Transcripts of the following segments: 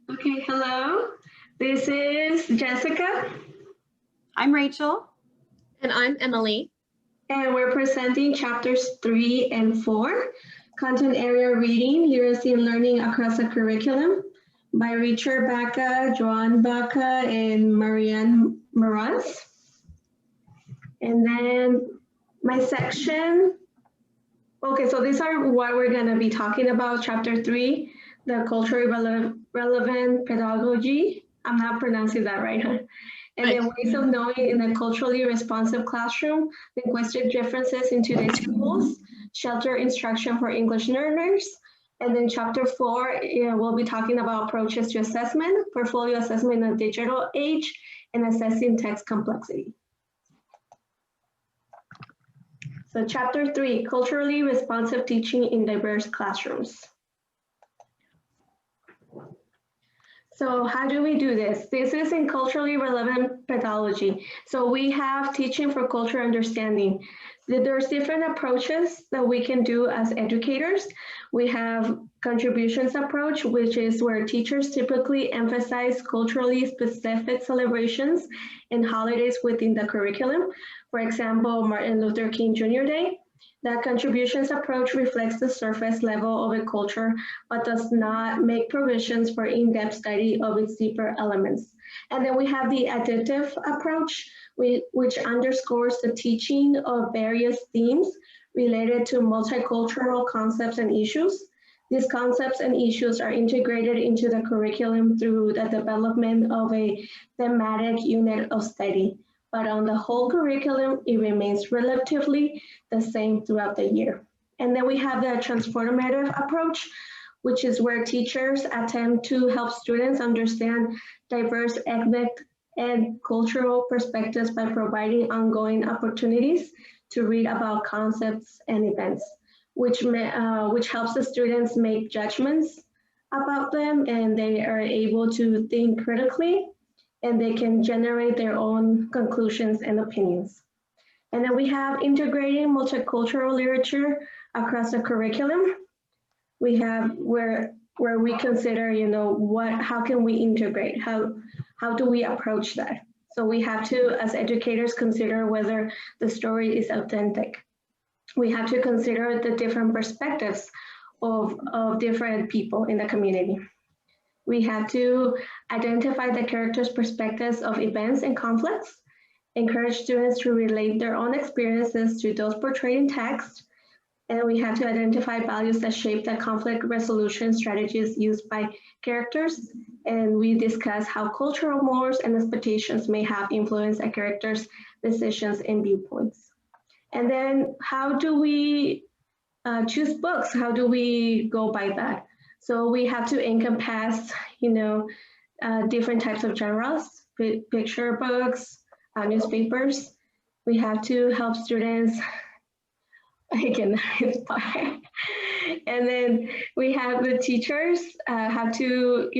Okay, hello. This is Jessica, I'm Rachel. And I'm Emily. and we're presenting chapters 3 and 4, Content Area Reading, Literacy and Learning Across the Curriculum by Richard Baca, Joan Baca, and Marianne Marantz. And then my section, okay, so these are what we're gonna be talking about, chapter 3, the culturally relevant pedagogy. I'm not pronouncing that right, huh? And then ways of knowing in a culturally responsive classroom, linguistic differences in today's schools, shelter instruction for English learners. And then chapter 4, we'll be talking about approaches to assessment, portfolio assessment in a digital age, and assessing text complexity. So chapter 3, culturally responsive teaching in diverse classrooms. So how do we do this? This is in culturally relevant pedagogy. So we have teaching for cultural understanding. There's different approaches that we can do as educators. We have contributions approach, which is where teachers typically emphasize culturally specific celebrations and holidays within the curriculum. For example, Martin Luther King Jr. Day. That contributions approach reflects the surface level of a culture, but does not make provisions for in-depth study of its deeper elements. And then we have the additive approach, which underscores the teaching of various themes related to multicultural concepts and issues. These concepts and issues are integrated into the curriculum through the development of a thematic unit of study. But on the whole curriculum, it remains relatively the same throughout the year. And then we have the transformative approach, which is where teachers attempt to help students understand diverse ethnic and cultural perspectives by providing ongoing opportunities to read about concepts and events, which helps the students make judgments about them, and they are able to think critically, and they can generate their own conclusions and opinions. And then we have integrating multicultural literature across the curriculum. We have where we consider, how can we integrate? How do we approach that? So we have to, as educators, consider whether the story is authentic. We have to consider the different perspectives of different people in the community. We have to identify the characters' perspectives of events and conflicts, encourage students to relate their own experiences to those portrayed in text, and we have to identify values that shape the conflict resolution strategies used by characters, and we discuss how cultural norms and expectations may have influenced a character's decisions and viewpoints. And then how do we choose books? How do we go by that? So we have to encompass, different types of genres, picture books, newspapers. We have to help students, again, inspire. And then we have the teachers have to,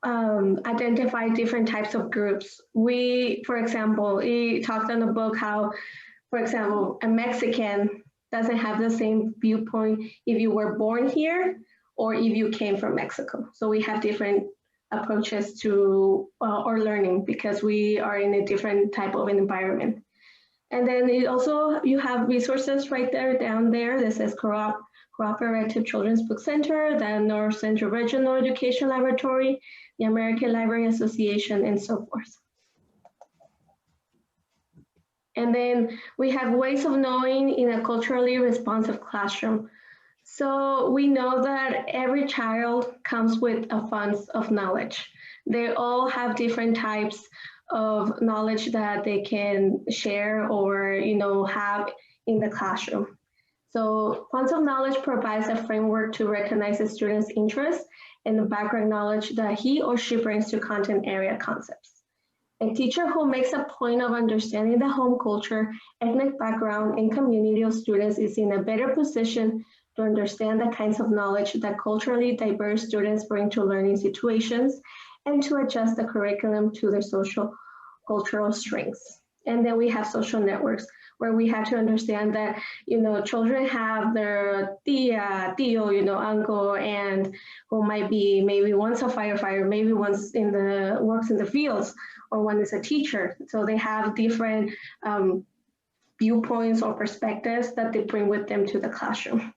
identify different types of groups. For example, he talked in the book how, for example, a Mexican doesn't have the same viewpoint if you were born here or if you came from Mexico. So we have different approaches to our learning because we are in a different type of an environment. And then you have resources right there, down there. This is Cooperative Children's Book Center, the North Central Regional Education Laboratory, the American Library Association, and so forth. And then we have ways of knowing in a culturally responsive classroom. So we know that every child comes with a fund of knowledge. They all have different types of knowledge that they can share or have in the classroom. So funds of knowledge provides a framework to recognize the student's interest and the background knowledge that he or she brings to content area concepts. A teacher who makes a point of understanding the home culture, ethnic background, and community of students is in a better position to understand the kinds of knowledge that culturally diverse students bring to learning situations and to adjust the curriculum to their social cultural strengths. And then we have social networks, where we had to understand that, children have their tia, tío, uncle, and who might be maybe one's a firefighter, maybe one's works in the fields, or one is a teacher. So they have different viewpoints or perspectives that they bring with them to the classroom.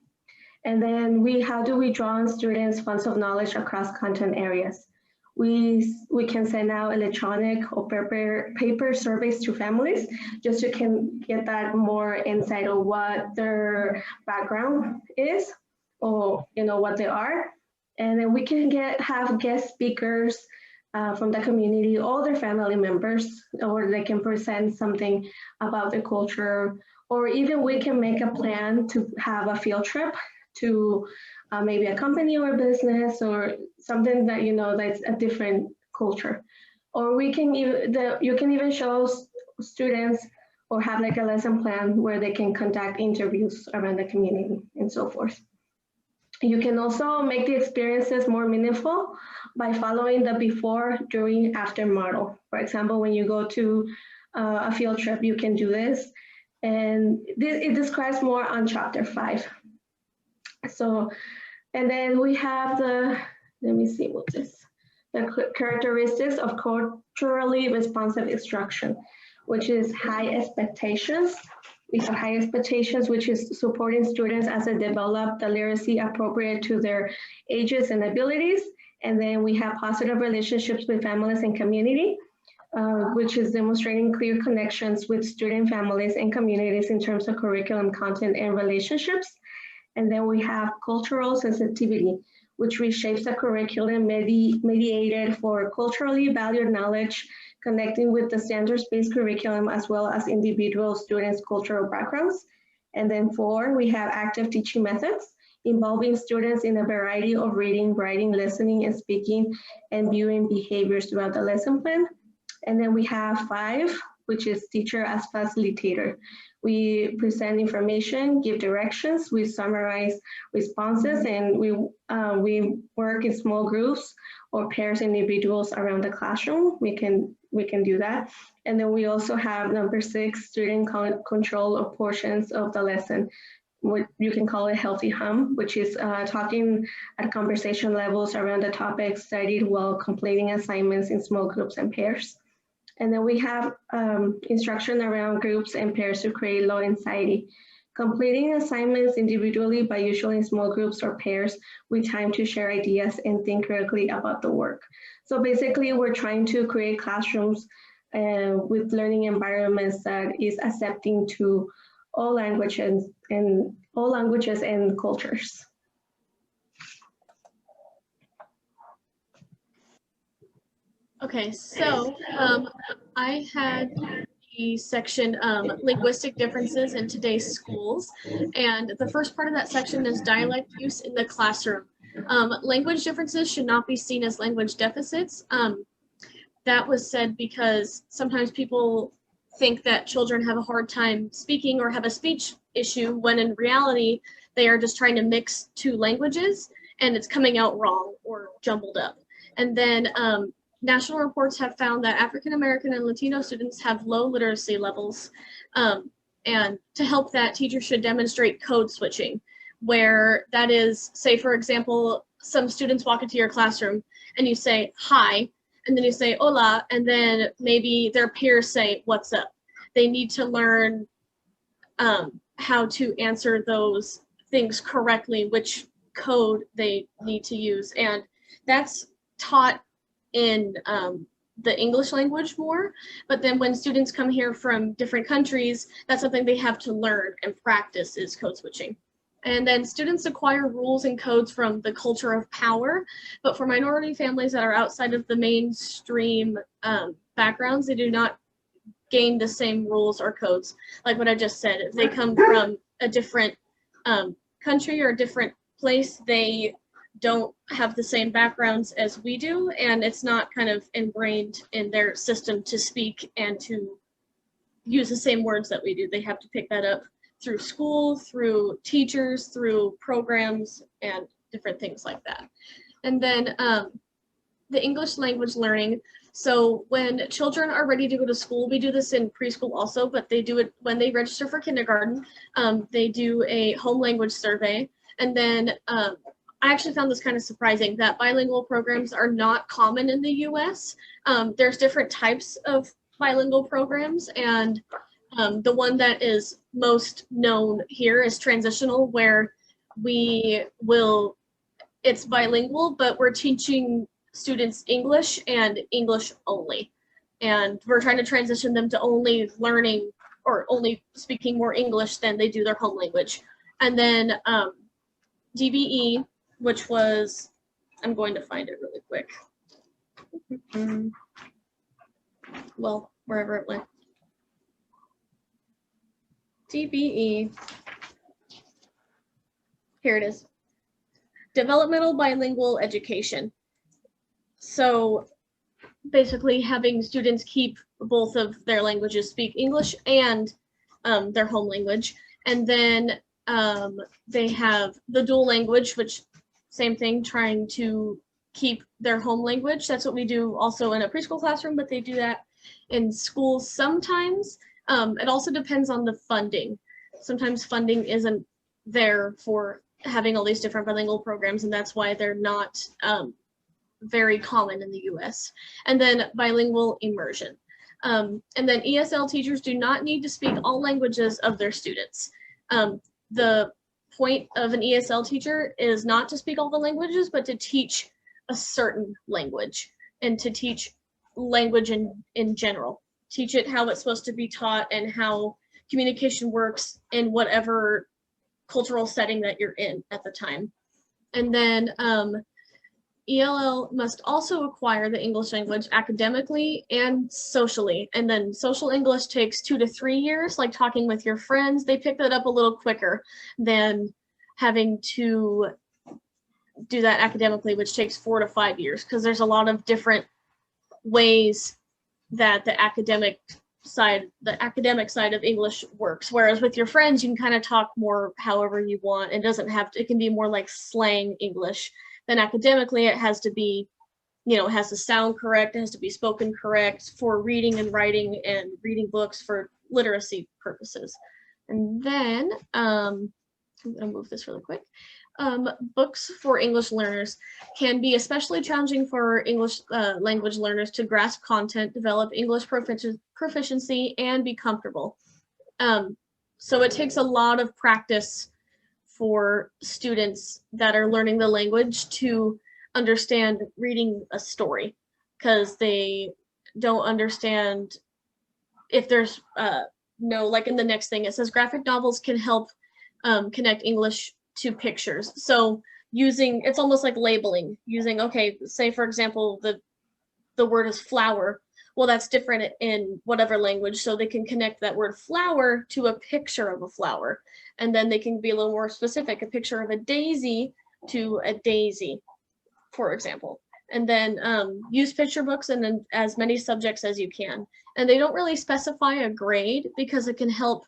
And then how do we draw on students' funds of knowledge across content areas? We can send out electronic or paper surveys to families, just so you can get that more insight of what their background is, or what they are. And then we can have guest speakers from the community, all their family members, or they can present something about their culture, or even we can make a plan to have a field trip to maybe a company or a business, or something that that's a different culture. Or you can even show students or have like a lesson plan where they can conduct interviews around the community and so forth. You can also make the experiences more meaningful by following the before, during, after model. For example, when you go to a field trip, you can do this. And it describes more on chapter 5. So, and then we have let me see what the characteristics of culturally responsive instruction, which is high expectations. We have high expectations, which is supporting students as they develop the literacy appropriate to their ages and abilities. And then we have positive relationships with families and community, which is demonstrating clear connections with student families and communities in terms of curriculum, content, and relationships. And then we have cultural sensitivity, which reshapes the curriculum mediated for culturally valued knowledge, connecting with the standards-based curriculum as well as individual students' cultural backgrounds. And then 4, we have active teaching methods, involving students in a variety of reading, writing, listening, and speaking, and viewing behaviors throughout the lesson plan. And then we have 5, which is teacher as facilitator. We present information, give directions, we summarize responses, and we work in small groups or pairs individuals around the classroom. We can do that. And then we also have number 6, student control of portions of the lesson. What you can call it healthy hum, which is talking at conversation levels around the topics studied while completing assignments in small groups and pairs. And then we have instruction around groups and pairs to create low anxiety. Completing assignments individually, but usually in small groups or pairs, with time to share ideas and think critically about the work. So basically, we're trying to create classrooms with learning environments that is accepting to all languages and cultures. Okay, so I had the section linguistic differences in today's schools, and the first part of that section is dialect use in the classroom. Language differences should not be seen as language deficits. That was said because sometimes people think that children have a hard time speaking or have a speech issue, when in reality they are just trying to mix 2 languages and it's coming out wrong or jumbled up. And then national reports have found that African American and Latino students have low literacy levels, and to help that, teachers should demonstrate code switching, where that is, say for example, some students walk into your classroom and you say hi, and then you say hola, and then maybe their peers say what's up. They need to learn how to answer those things correctly, which code they need to use, and that's taught in the English language more, but then when students come here from different countries, that's something they have to learn and practice, is code switching. And then students acquire rules and codes from the culture of power, but for minority families that are outside of the mainstream backgrounds, they do not gain the same rules or codes. Like what I just said, if they come from a different country or a different place, they don't have the same backgrounds as we do, and it's not kind of ingrained in their system to speak and to use the same words that we do. They have to pick that up through school, through teachers, through programs, and different things like that. And then the English language learning, So when children are ready to go to school, we do this in preschool also, but they do it when they register for kindergarten. They do a home language survey. And then I actually found this kind of surprising that bilingual programs are not common in the US. There's different types of bilingual programs, and the one that is most known here is transitional, where it's bilingual, but we're teaching students English and English only. And we're trying to transition them to only learning or only speaking more English than they do their home language. And then DBE, which was, I'm going to find it really quick. Well, wherever it went. DBE, here it is. Developmental bilingual education. So basically having students keep both of their languages, speak English and their home language. And then they have the dual language, which same thing, trying to keep their home language. That's what we do also in a preschool classroom, but they do that in schools sometimes. It also depends on the funding. Sometimes funding isn't there for having all these different bilingual programs, and that's why they're not very common in the US. And then bilingual immersion. And then ESL teachers do not need to speak all languages of their students. The point of an ESL teacher is not to speak all the languages, but to teach a certain language and to teach language in general. Teach it how it's supposed to be taught and how communication works in whatever cultural setting that you're in at the time. And then ELL must also acquire the English language academically and socially. And then social English takes 2 to 3 years, like talking with your friends. They pick that up a little quicker than having to do that academically, which takes 4 to 5 years, because there's a lot of different ways that the academic side of English works. Whereas with your friends, you can kind of talk more however you want. It doesn't have to, it can be more like slang English. Then academically, it has to be, it has to sound correct, it has to be spoken correct for reading and writing and reading books for literacy purposes. And then, I'm gonna move this really quick. Books for English learners can be especially challenging for English language learners to grasp content, develop English proficiency, and be comfortable. So it takes a lot of practice for students that are learning the language to understand reading a story, because they don't understand if there's like in the next thing, it says graphic novels can help connect English to pictures. So it's almost like labeling, using, okay, say for example, the word is flower. Well, that's different in whatever language, so they can connect that word flower to a picture of a flower. And then they can be a little more specific, a picture of a daisy to a daisy, for example. And then use picture books and then as many subjects as you can. And they don't really specify a grade because it can help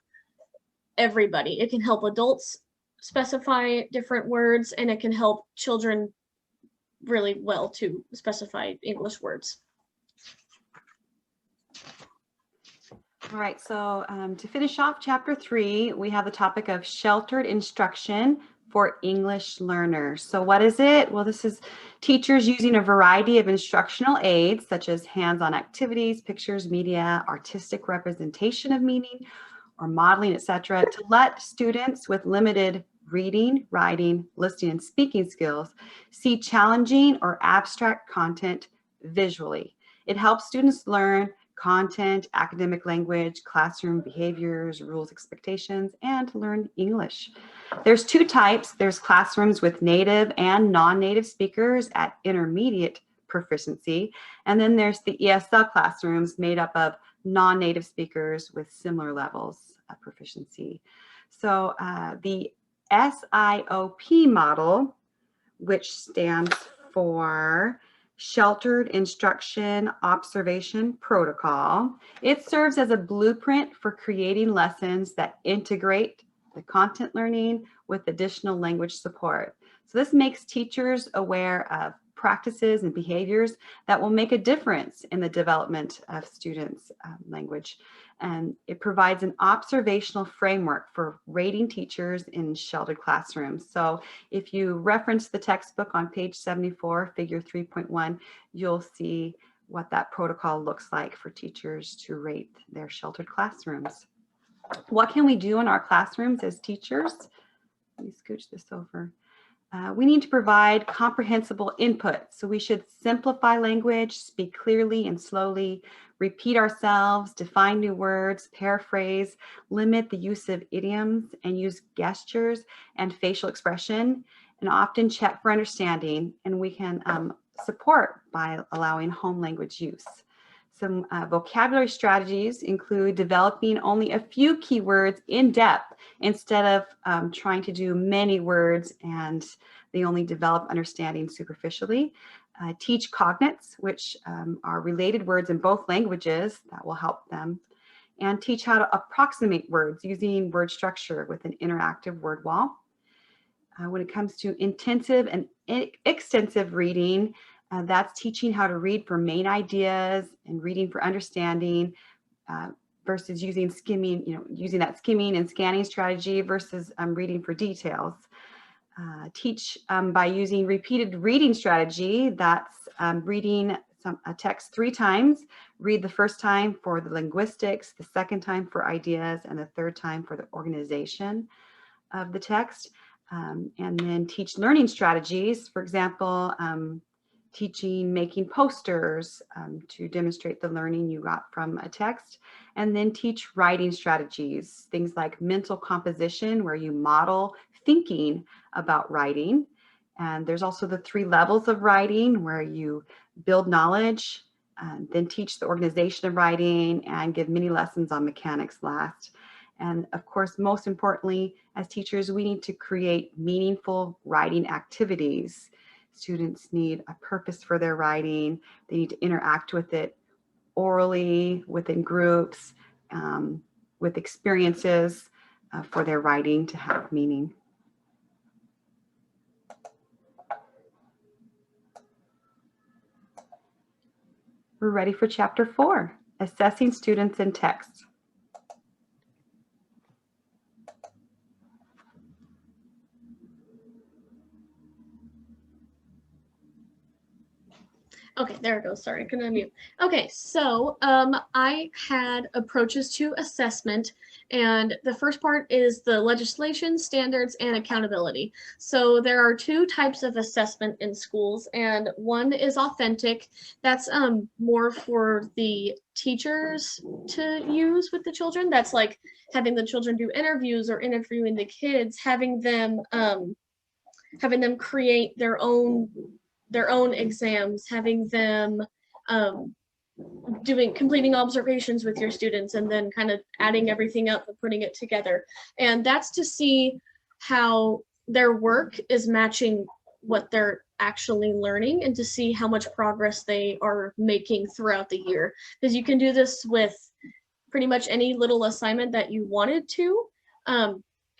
everybody. It can help adults specify different words, and it can help children really well to specify English words. All right, so to finish off chapter 3, we have the topic of sheltered instruction for English learners. So what is it? Well, this is teachers using a variety of instructional aids, such as hands-on activities, pictures, media, artistic representation of meaning, or modeling, etc., to let students with limited reading, writing, listening, and speaking skills see challenging or abstract content visually. It helps students learn content, academic language, classroom behaviors, rules, expectations, and learn English. There's 2 types. There's classrooms with native and non-native speakers at intermediate proficiency. And then there's the ESL classrooms made up of non-native speakers with similar levels of proficiency. So the SIOP model, which stands for Sheltered Instruction Observation Protocol, it serves as a blueprint for creating lessons that integrate the content learning with additional language support. So this makes teachers aware of practices and behaviors that will make a difference in the development of students' language. And it provides an observational framework for rating teachers in sheltered classrooms. So if you reference the textbook on page 74, figure 3.1, you'll see what that protocol looks like for teachers to rate their sheltered classrooms. What can we do in our classrooms as teachers? Let me scooch this over. We need to provide comprehensible input. So we should simplify language, speak clearly and slowly, repeat ourselves, define new words, paraphrase, limit the use of idioms, and use gestures and facial expression, and often check for understanding. And we can support by allowing home language use. Some vocabulary strategies include developing only a few keywords in depth instead of trying to do many words and they only develop understanding superficially. Teach cognates, which are related words in both languages that will help them. And teach how to approximate words using word structure with an interactive word wall. When it comes to intensive and extensive reading, that's teaching how to read for main ideas and reading for understanding versus using skimming, using that skimming and scanning strategy versus reading for details. Teach by using repeated reading strategy. That's reading a text 3 times. Read the first time for the linguistics, the second time for ideas, and the third time for the organization of the text. And then teach learning strategies. For example, teaching making posters to demonstrate the learning you got from a text, and then teach writing strategies, things like mental composition, where you model thinking about writing. And there's also the 3 levels of writing, where you build knowledge, then teach the organization of writing, and give mini lessons on mechanics last. And of course, most importantly, as teachers, we need to create meaningful writing activities. Students need a purpose for their writing. They need to interact with it orally, within groups, with experiences for their writing to have meaning. We're ready for chapter 4, assessing students in text. Okay, there it goes. Sorry, I couldn't unmute. Okay, so I had approaches to assessment, and the first part is the legislation, standards, and accountability. So there are 2 types of assessment in schools, and one is authentic. That's more for the teachers to use with the children. That's like having the children do interviews or interviewing the kids, having them create their own exams, having them completing observations with your students, and then kind of adding everything up and putting it together. And that's to see how their work is matching what they're actually learning, and to see how much progress they are making throughout the year. Because you can do this with pretty much any little assignment that you wanted to,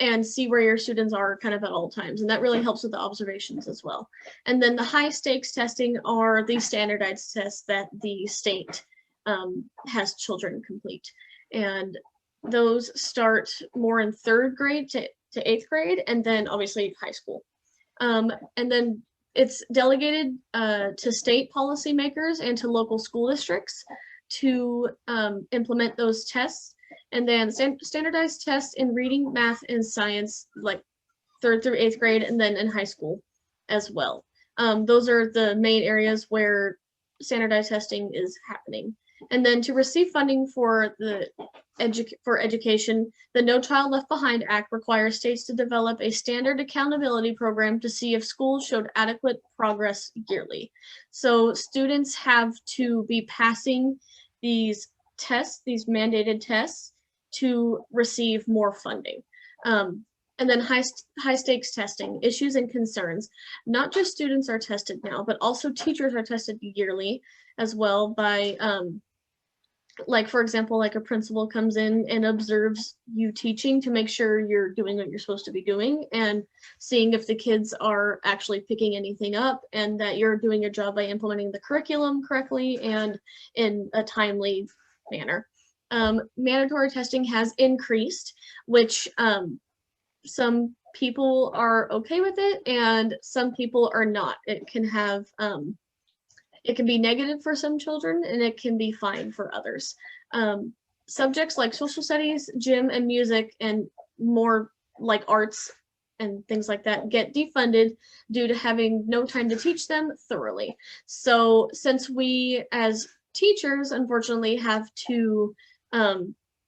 and see where your students are kind of at all times. And that really helps with the observations as well. And then the high stakes testing are the standardized tests that the state has children complete. And those start more in 3rd grade to 8th grade, and then obviously high school. And then it's delegated to state policymakers and to local school districts to implement those tests. And then standardized tests in reading, math, and science, like 3rd through 8th grade, and then in high school as well. Those are the main areas where standardized testing is happening. And then to receive funding for education, the No Child Left Behind Act requires states to develop a standard accountability program to see if schools showed adequate progress yearly. So students have to be passing these tests, these mandated tests, to receive more funding. And then high stakes testing, issues and concerns. Not just students are tested now, but also teachers are tested yearly as well by like for example, like a principal comes in and observes you teaching to make sure you're doing what you're supposed to be doing and seeing if the kids are actually picking anything up and that you're doing your job by implementing the curriculum correctly and in a timely manner. Mandatory testing has increased, which some people are okay with it and some people are not. It can have it can be negative for some children and it can be fine for others. Subjects like social studies, gym, and music, and more like arts and things like that get defunded due to having no time to teach them thoroughly. So since we as teachers unfortunately have to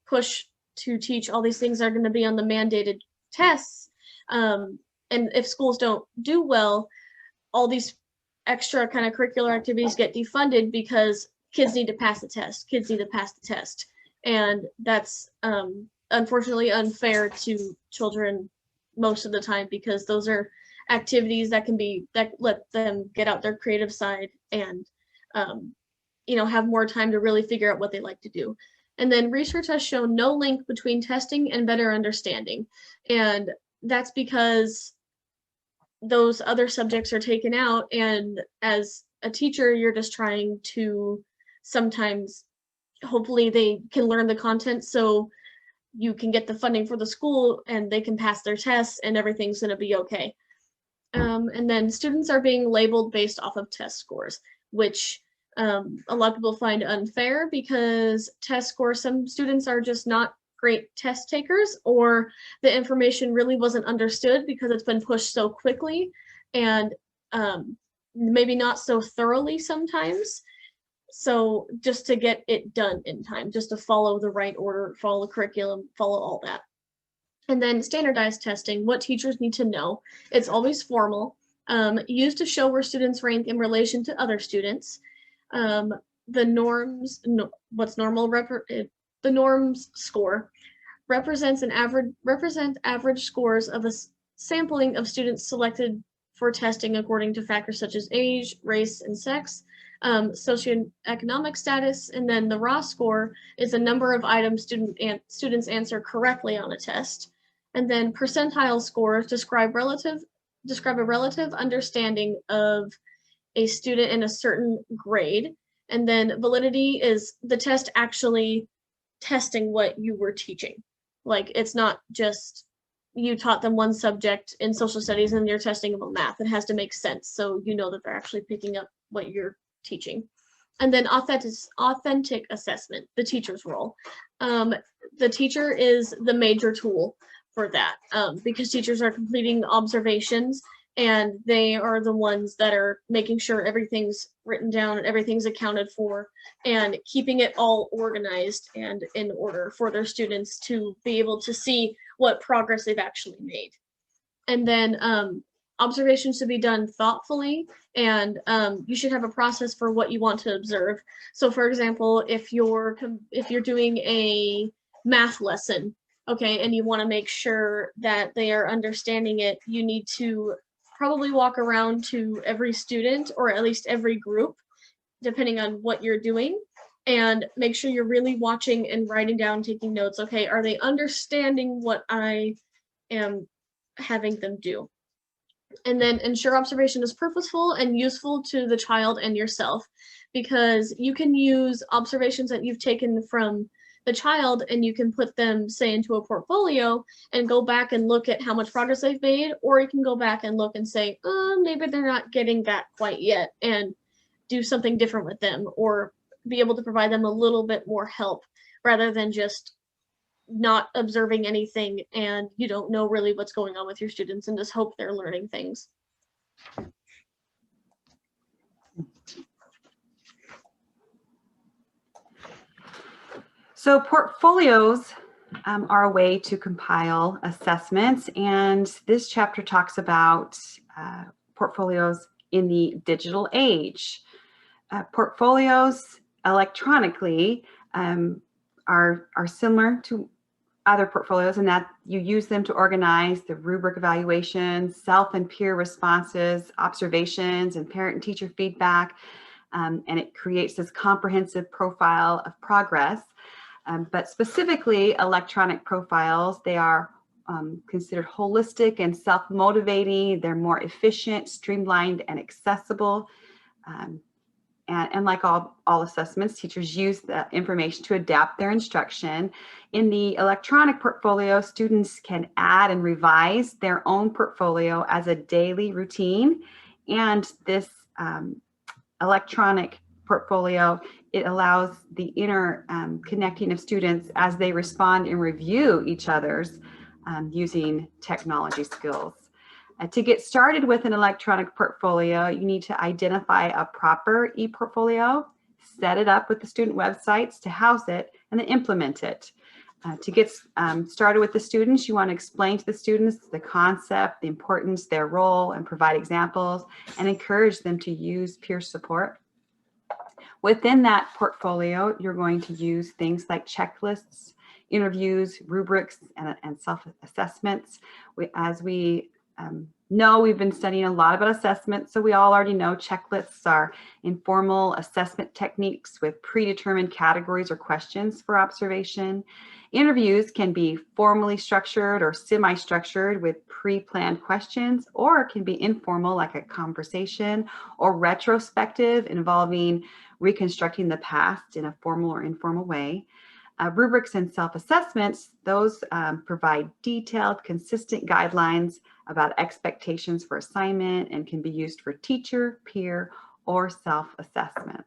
push to teach all these things that are going to be on the mandated tests, and if schools don't do well, all these extra kind of curricular activities get defunded because kids need to pass the test. Kids need to pass the test. And that's unfortunately unfair to children most of the time because those are activities that let them get out their creative side and have more time to really figure out what they like to do. And then research has shown no link between testing and better understanding. And that's because those other subjects are taken out, and as a teacher you're just trying to sometimes hopefully they can learn the content so you can get the funding for the school and they can pass their tests and everything's going to be okay. And then students are being labeled based off of test scores, which a lot of people find unfair because test scores, some students are just not great test takers, or the information really wasn't understood because it's been pushed so quickly and maybe not so thoroughly sometimes. So just to get it done in time, just to follow the right order, follow the curriculum, follow all that. And then standardized testing, what teachers need to know. It's always formal, used to show where students rank in relation to other students. The norms, what's normal, the norms score represent average scores of a sampling of students selected for testing according to factors such as age, race, and sex, socioeconomic status, and then the raw score is a number of items students answer correctly on a test. And then percentile scores describe a relative understanding of a student in a certain grade. And then validity is the test actually testing what you were teaching. Like it's not just you taught them one subject in social studies and you're testing them on math. It has to make sense so you know that they're actually picking up what you're teaching. And then authentic assessment, the teacher's role. The teacher is the major tool for that because teachers are completing observations and they are the ones that are making sure everything's written down and everything's accounted for and keeping it all organized and in order for their students to be able to see what progress they've actually made. And then observations should be done thoughtfully, and you should have a process for what you want to observe. So for example, if you're doing a math lesson, okay, and you want to make sure that they are understanding it, you need to probably walk around to every student or at least every group, depending on what you're doing, and make sure you're really watching and writing down, taking notes. Okay, are they understanding what I am having them do? And then ensure observation is purposeful and useful to the child and yourself, because you can use observations that you've taken from the child and you can put them, say, into a portfolio and go back and look at how much progress they've made, or you can go back and look and say, maybe they're not getting that quite yet, and do something different with them, or be able to provide them a little bit more help rather than just not observing anything and you don't know really what's going on with your students and just hope they're learning things. So portfolios are a way to compile assessments, and this chapter talks about portfolios in the digital age. Portfolios electronically are similar to other portfolios in that you use them to organize the rubric evaluations, self and peer responses, observations, and parent and teacher feedback. and it creates this comprehensive profile of progress. But specifically, electronic profiles, they are considered holistic and self-motivating. They're more efficient, streamlined, and accessible. And like all assessments, teachers use the information to adapt their instruction. In the electronic portfolio, students can add and revise their own portfolio as a daily routine. And this electronic portfolio, it allows the connecting of students as they respond and review each other's using technology skills. To get started with an electronic portfolio, you need to identify a proper e-portfolio, set it up with the student websites to house it, and then implement it. To get started with the students, you want to explain to the students the concept, the importance, their role, and provide examples, and encourage them to use peer support. Within that portfolio, you're going to use things like checklists, interviews, rubrics, and self-assessments. As we know, we've been studying a lot about assessment, so we all already know checklists are informal assessment techniques with predetermined categories or questions for observation. Interviews can be formally structured or semi-structured with pre-planned questions, or it can be informal like a conversation, or retrospective involving reconstructing the past in a formal or informal way. Rubrics and self-assessments, those provide detailed, consistent guidelines about expectations for assignment and can be used for teacher, peer, or self-assessment.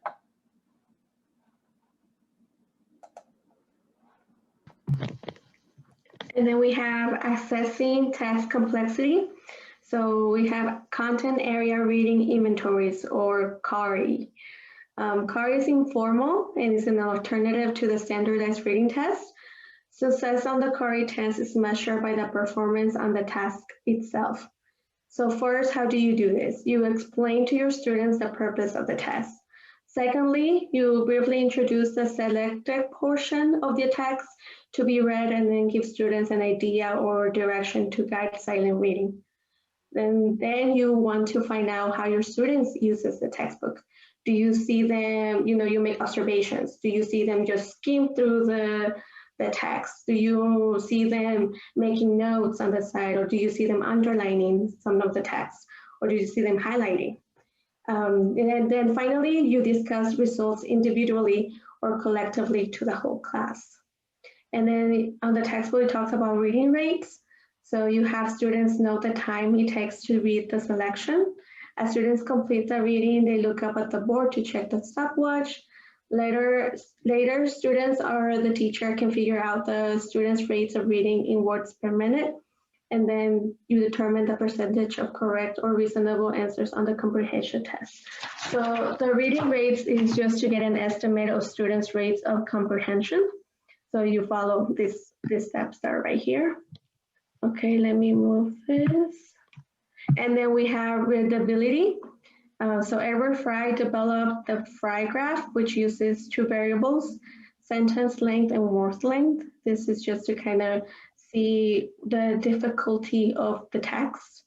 And then we have assessing task complexity. So we have content area reading inventories, or CARI. CARI is informal and is an alternative to the standardized reading test. Success on the CARI test is measured by the performance on the task itself. So first, how do you do this? You explain to your students the purpose of the test. Secondly, you briefly introduce the selected portion of the text to be read and then give students an idea or direction to guide silent reading. Then you want to find out how your students uses the textbook. Do you see them, you make observations? Do you see them just skim through the text? Do you see them making notes on the side, or do you see them underlining some of the text, or do you see them highlighting? And then finally, you discuss results individually or collectively to the whole class. And then on the textbook, it talks about reading rates. So you have students note the time it takes to read the selection. As students complete the reading, they look up at the board to check the stopwatch. Later, students or the teacher can figure out the students' rates of reading in words per minute, and then you determine the percentage of correct or reasonable answers on the comprehension test. So the reading rates is just to get an estimate of students' rates of comprehension. So you follow these steps that are right here. Okay, let me move this. And then we have readability. So Edward Fry developed the Fry graph, which uses two variables, sentence length and word length. This is just to kind of see the difficulty of the text.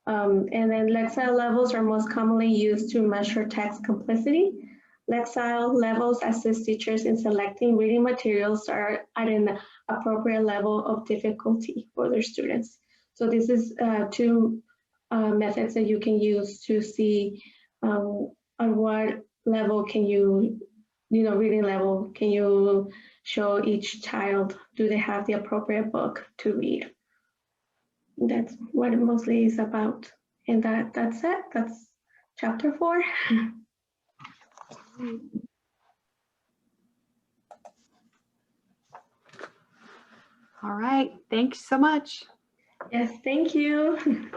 And then Lexile levels are most commonly used to measure text complexity. Lexile levels assist teachers in selecting reading materials that are at an appropriate level of difficulty for their students. So this is two methods that you can use to see on what level can you, reading level, can you show each child, do they have the appropriate book to read? That's what it mostly is about. And that's it, that's chapter 4. All right, thanks so much. Yes, thank you.